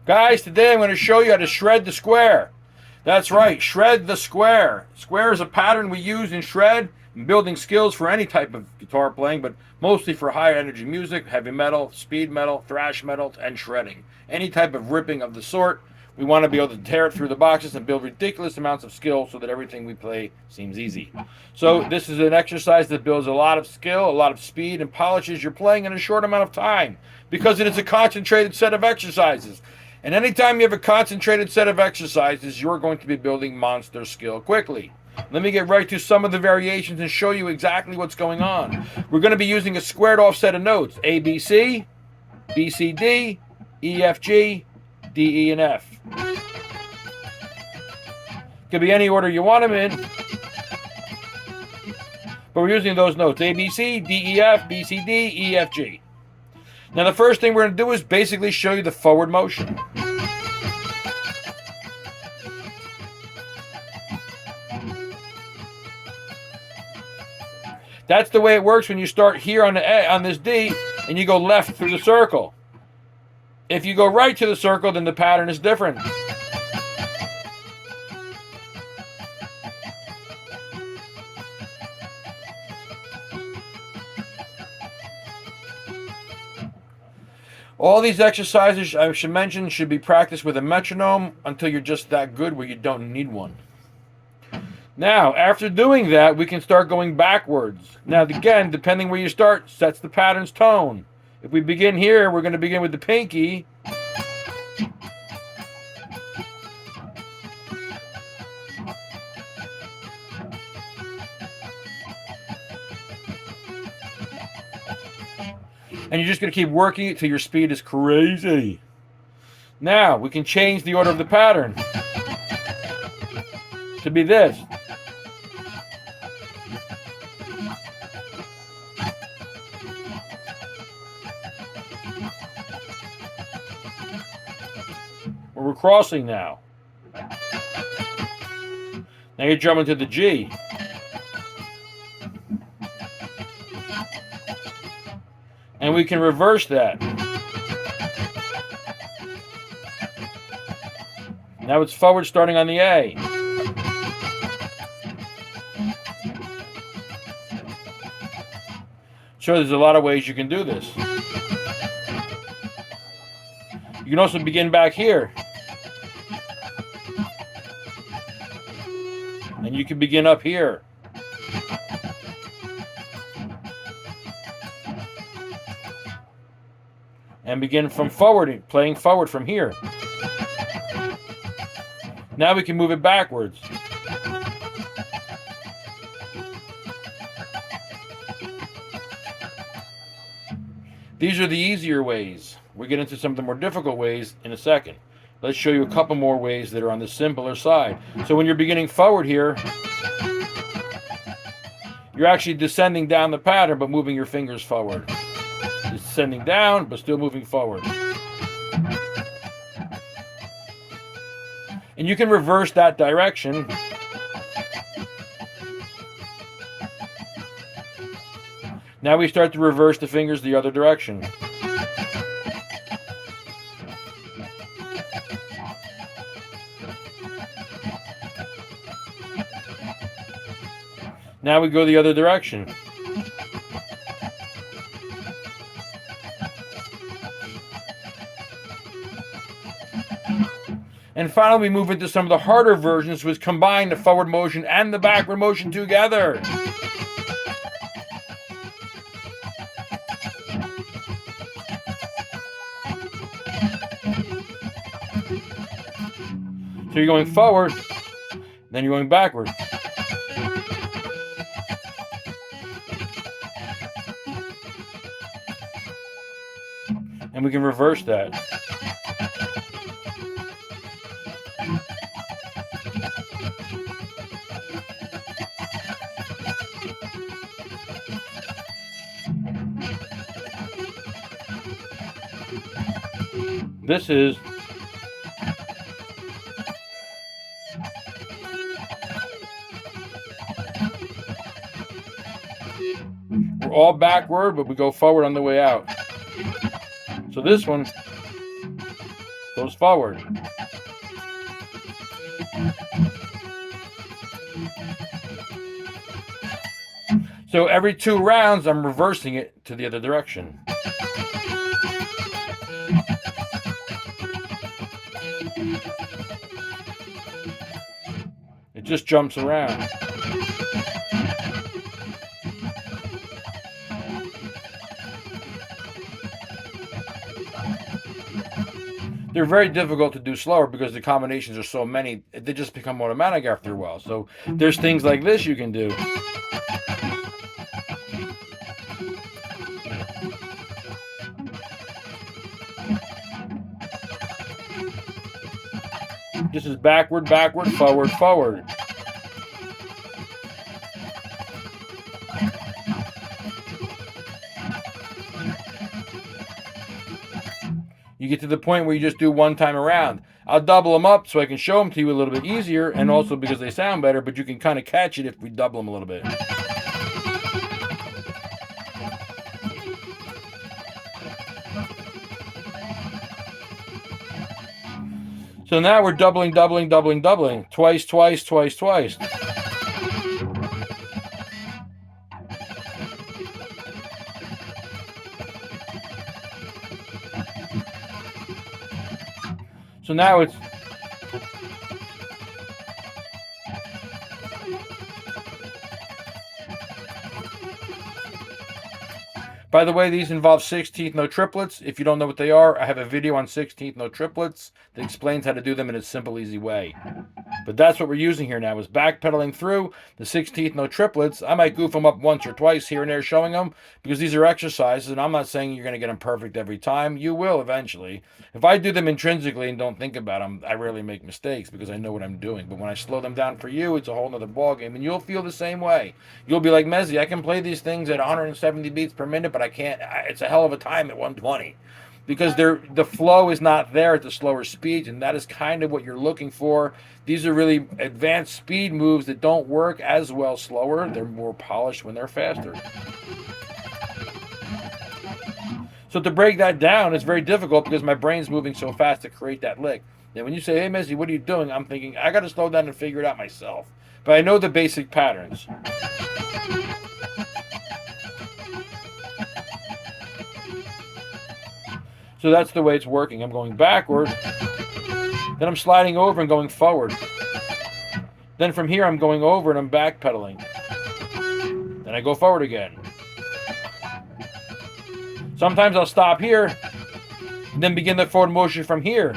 Guys, today I'm going to show you how to shred the square. That's right, shred the square. Square is a pattern we use in shred in building skills for any type of guitar playing, but mostly for high energy music, heavy metal, speed metal, thrash metal, and shredding. Any type of ripping of the sort, we want to be able to tear it through the boxes and build ridiculous amounts of skill so that everything we play seems easy. So this is an exercise that builds a lot of skill, a lot of speed, and polishes your playing in a short amount of time because it is a concentrated set of exercises. And anytime you have a concentrated set of exercises, you're going to be building monster skill quickly. Let me get right to some of the variations and show you exactly what's going on. We're going to be using a squared off set of notes. A, B, C, B, C, D, E, F, G, D, E, and F. Could be any order you want them in. But we're using those notes. A, B, C, D, E, F, B, C, D, E, F, G. Now the first thing we're going to do is basically show you the forward motion. That's the way it works when you start here on the A, on this D, and you go left through the circle. If you go right to the circle, then the pattern is different. All these exercises, I should mention, should be practiced with a metronome until you're just that good where you don't need one. Now, after doing that, we can start going backwards. Now, again, depending where you start, sets the pattern's tone. If we begin here, we're going to begin with the pinky. And you're just going to keep working it till your speed is crazy. Now, we can change the order of the pattern to be this. We're crossing now. Now you're drumming to the G. And we can reverse that. Now it's forward starting on the A. So there's a lot of ways you can do this. You can also begin back here. And you can begin up here. And begin from forward, playing forward from here. Now we can move it backwards. These are the easier ways. We'll get into some of the more difficult ways in a second. Let's show you a couple more ways that are on the simpler side. So when you're beginning forward here, you're actually descending down the pattern but moving your fingers forward. Descending down but still moving forward. And you can reverse that direction. Now we start to reverse the fingers the other direction. Now we go the other direction. And finally, we move into some of the harder versions, which combine the forward motion and the backward motion together. So you're going forward, then you're going backward. And we can reverse that. This is We're all backward, but we go forward on the way out. So this one goes forward. So every 2 rounds, I'm reversing it to the other direction. It just jumps around. They're very difficult to do slower because the combinations are so many, they just become automatic after a while. So there's things like this you can do. This is backward, backward, forward, forward. You get to the point where you just do one time around. I'll double them up so I can show them to you a little bit easier, and also because they sound better, but you can kind of catch it if we double them a little bit. So now we're doubling, doubling, doubling, doubling. Twice, twice, twice, twice. So now it's... By the way, these involve 16th note triplets. If you don't know what they are, I have a video on 16th note triplets that explains how to do them in a simple, easy way. But that's what we're using here now, is backpedaling through the 16th note triplets. I might goof them up once or twice here and there showing them, because these are exercises, and I'm not saying you're going to get them perfect every time. You will eventually. If I do them intrinsically and don't think about them, I rarely make mistakes because I know what I'm doing. But when I slow them down for you, it's a whole other ballgame, and you'll feel the same way. You'll be like, Mezzy, I can play these things at 170 beats per minute, but I can't. It's a hell of a time at 120. Because the flow is not there at the slower speeds, and that is kind of what you're looking for. These are really advanced speed moves that don't work as well slower. They're more polished when they're faster. So to break that down, it's very difficult because my brain's moving so fast to create that lick. And when you say, hey, Mezzy, what are you doing? I'm thinking, I got to slow down and figure it out myself. But I know the basic patterns. So that's the way it's working. I'm going backward, then I'm sliding over and going forward. Then from here I'm going over and I'm backpedaling. Then I go forward again. Sometimes I'll stop here, and then begin the forward motion from here.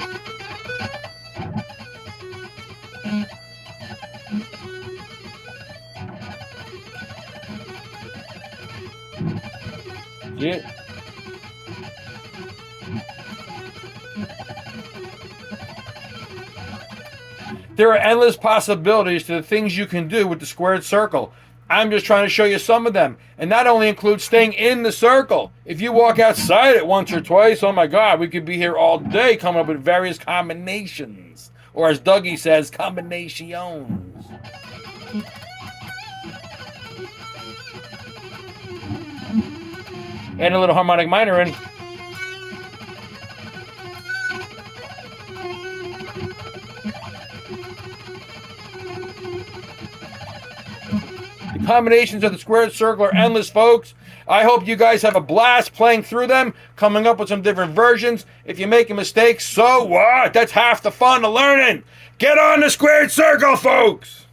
See it? There are endless possibilities to the things you can do with the squared circle. I'm just trying to show you some of them. And that only includes staying in the circle. If you walk outside it once or twice, oh my God, we could be here all day coming up with various combinations. Or as Dougie says, combinations. And a little harmonic minor in. The combinations of the squared circle are endless, folks. I hope you guys have a blast playing through them, coming up with some different versions. If you make a mistake, so what? That's half the fun of learning. Get on the squared circle, folks!